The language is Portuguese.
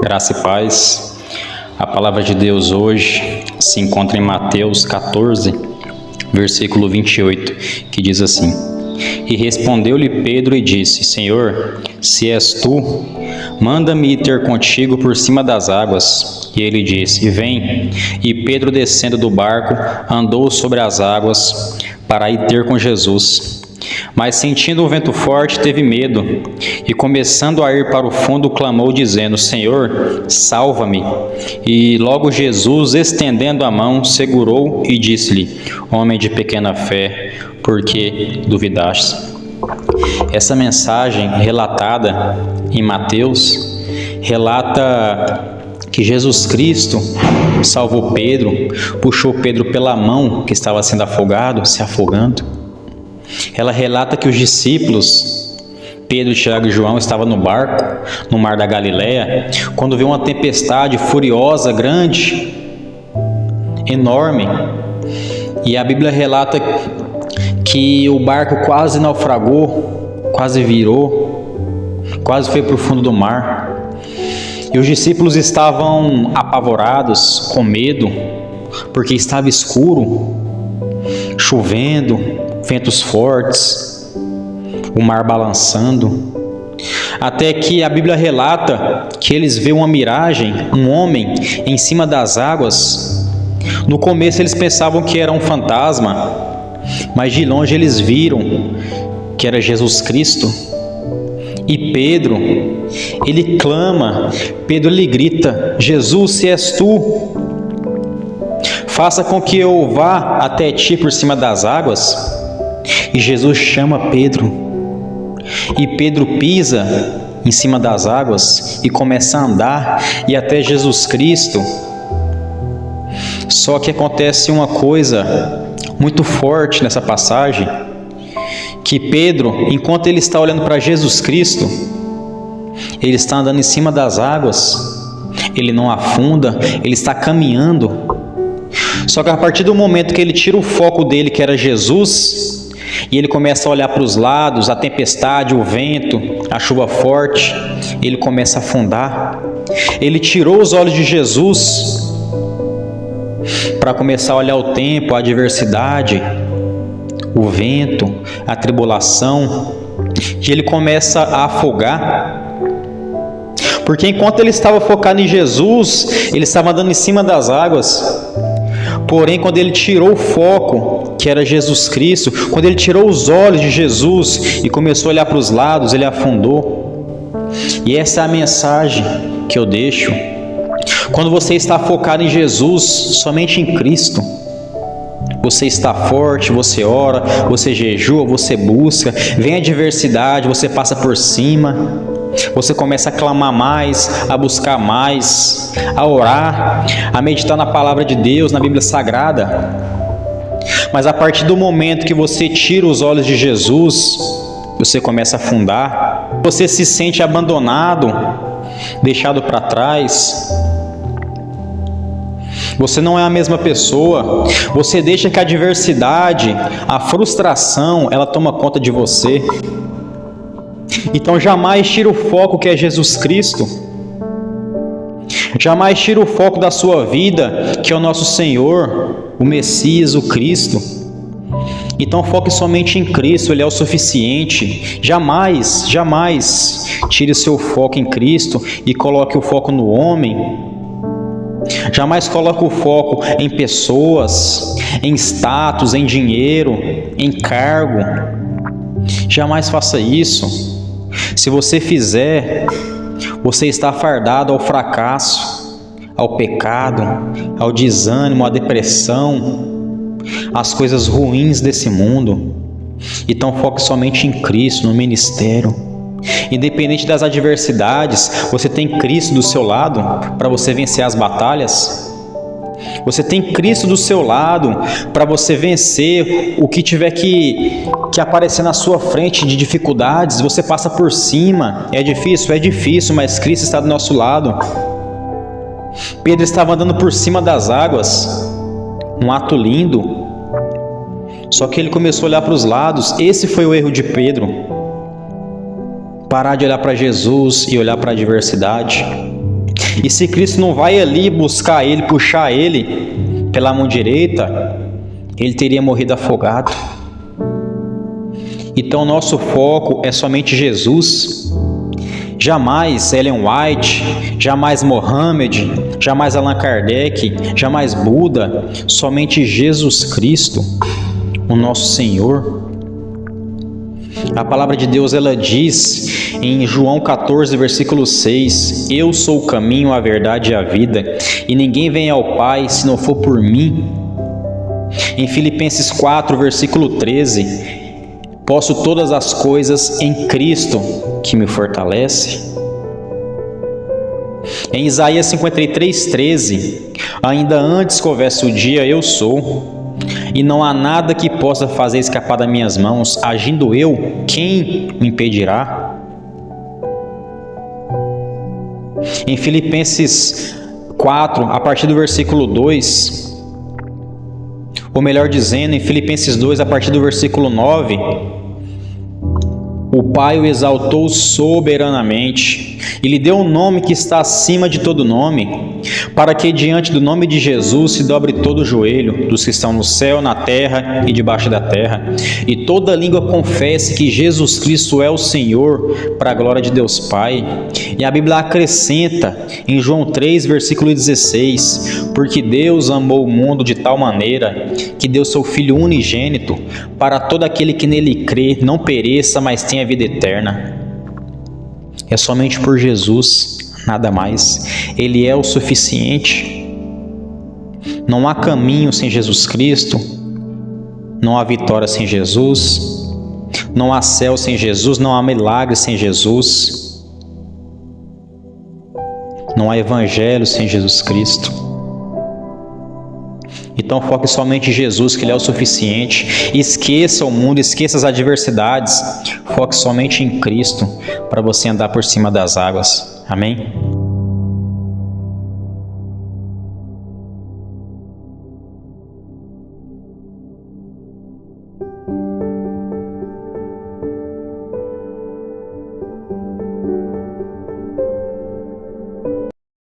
Graça e paz. A palavra de Deus hoje se encontra em Mateus 14, versículo 28, que diz assim: E respondeu-lhe Pedro e disse: Senhor, se és tu, manda-me ir ter contigo por cima das águas. E ele disse: Vem. E Pedro, descendo do barco, andou sobre as águas para ir ter com Jesus. Mas sentindo o vento forte, teve medo, e começando a ir para o fundo, clamou, dizendo: Senhor, salva-me. E logo Jesus, estendendo a mão, segurou e disse-lhe: Homem de pequena fé, por que duvidaste? Essa mensagem relatada em Mateus relata que Jesus Cristo salvou Pedro, puxou Pedro pela mão que estava sendo afogado, se afogando. Ela relata que os discípulos, Pedro, Tiago e João, estavam no barco, no mar da Galileia, quando viu uma tempestade furiosa, grande, enorme. E a Bíblia relata que o barco quase naufragou, quase virou, quase foi para o fundo do mar. E os discípulos estavam apavorados, com medo, porque estava escuro, chovendo, ventos fortes, o mar balançando, até que a Bíblia relata que eles vêem uma miragem, um homem em cima das águas. No começo eles pensavam que era um fantasma, mas de longe eles viram que era Jesus Cristo. E Pedro, ele clama, Pedro lhe grita: Jesus, se és tu, faça com que eu vá até ti por cima das águas. E Jesus chama Pedro, e Pedro pisa em cima das águas e começa a andar e até Jesus Cristo. Só que acontece uma coisa muito forte nessa passagem, que Pedro, enquanto ele está olhando para Jesus Cristo, ele está andando em cima das águas, ele não afunda, ele está caminhando. Só que a partir do momento que ele tira o foco dele, que era Jesus, e ele começa a olhar para os lados, a tempestade, o vento, a chuva forte, ele começa a afundar. Ele tirou os olhos de Jesus para começar a olhar o tempo, a adversidade, o vento, a tribulação, e ele começa a afogar. Porque enquanto ele estava focado em Jesus, ele estava andando em cima das águas. Porém, quando ele tirou o foco, que era Jesus Cristo, quando ele tirou os olhos de Jesus e começou a olhar para os lados, ele afundou. E essa é a mensagem que eu deixo. Quando você está focado em Jesus, somente em Cristo, você está forte, você ora, você jejua, você busca, vem a adversidade, você passa por cima. Você começa a clamar mais, a buscar mais, a orar, a meditar na palavra de Deus, na Bíblia Sagrada. Mas a partir do momento que você tira os olhos de Jesus, você começa a afundar. Você se sente abandonado, deixado para trás. Você não é a mesma pessoa. Você deixa que a adversidade, a frustração, ela toma conta de você. Então jamais tira o foco que é Jesus Cristo. Jamais tira o foco da sua vida, que é o nosso Senhor, o Messias, o Cristo. Então foque somente em Cristo, Ele é o suficiente. Jamais tire o seu foco em Cristo e coloque o foco no homem. Jamais coloque o foco em pessoas, em status, em dinheiro, em cargo. Jamais faça isso. Se você fizer, você está fardado ao fracasso, ao pecado, ao desânimo, à depressão, às coisas ruins desse mundo. Então foque somente em Cristo, no ministério. Independente das adversidades, você tem Cristo do seu lado para você vencer as batalhas. Você tem Cristo do seu lado para você vencer o que tiver que aparecer na sua frente de dificuldades. Você passa por cima. É difícil, mas Cristo está do nosso lado. Pedro estava andando por cima das águas, um ato lindo. Só que ele começou a olhar para os lados. Esse foi o erro de Pedro. Parar de olhar para Jesus e olhar para a adversidade. E se Cristo não vai ali buscar ele, puxar ele pela mão direita, ele teria morrido afogado. Então nosso foco é somente Jesus. Jamais Ellen White, jamais Mohammed, jamais Allan Kardec, jamais Buda, somente Jesus Cristo, o nosso Senhor. A palavra de Deus, ela diz em João 14, versículo 6, eu sou o caminho, a verdade e a vida, e ninguém vem ao Pai se não for por mim. Em Filipenses 4, versículo 13, posso todas as coisas em Cristo que me fortalece. Em Isaías 53, 13, ainda antes que houvesse o dia, eu sou, e não há nada que possa fazer escapar das minhas mãos. Agindo eu, quem me impedirá? Em Filipenses 4, a partir do versículo 2, ou melhor dizendo, em Filipenses 2, a partir do versículo 9, o Pai o exaltou soberanamente e lhe deu um nome que está acima de todo nome, para que diante do nome de Jesus se dobre todo o joelho dos que estão no céu, na terra e debaixo da terra, e toda língua confesse que Jesus Cristo é o Senhor, para a glória de Deus Pai. E a Bíblia acrescenta em João 3, versículo 16, porque Deus amou o mundo de tal maneira que deu seu Filho unigênito, para todo aquele que nele crê não pereça, mas tenha vida eterna. É somente por Jesus, nada mais. Ele é o suficiente. Não há caminho sem Jesus Cristo, não há vitória sem Jesus, não há céu sem Jesus, não há milagre sem Jesus, não há evangelho sem Jesus Cristo. Então foque somente em Jesus, que Ele é o suficiente. Esqueça o mundo, esqueça as adversidades. Foque somente em Cristo, para você andar por cima das águas. Amém?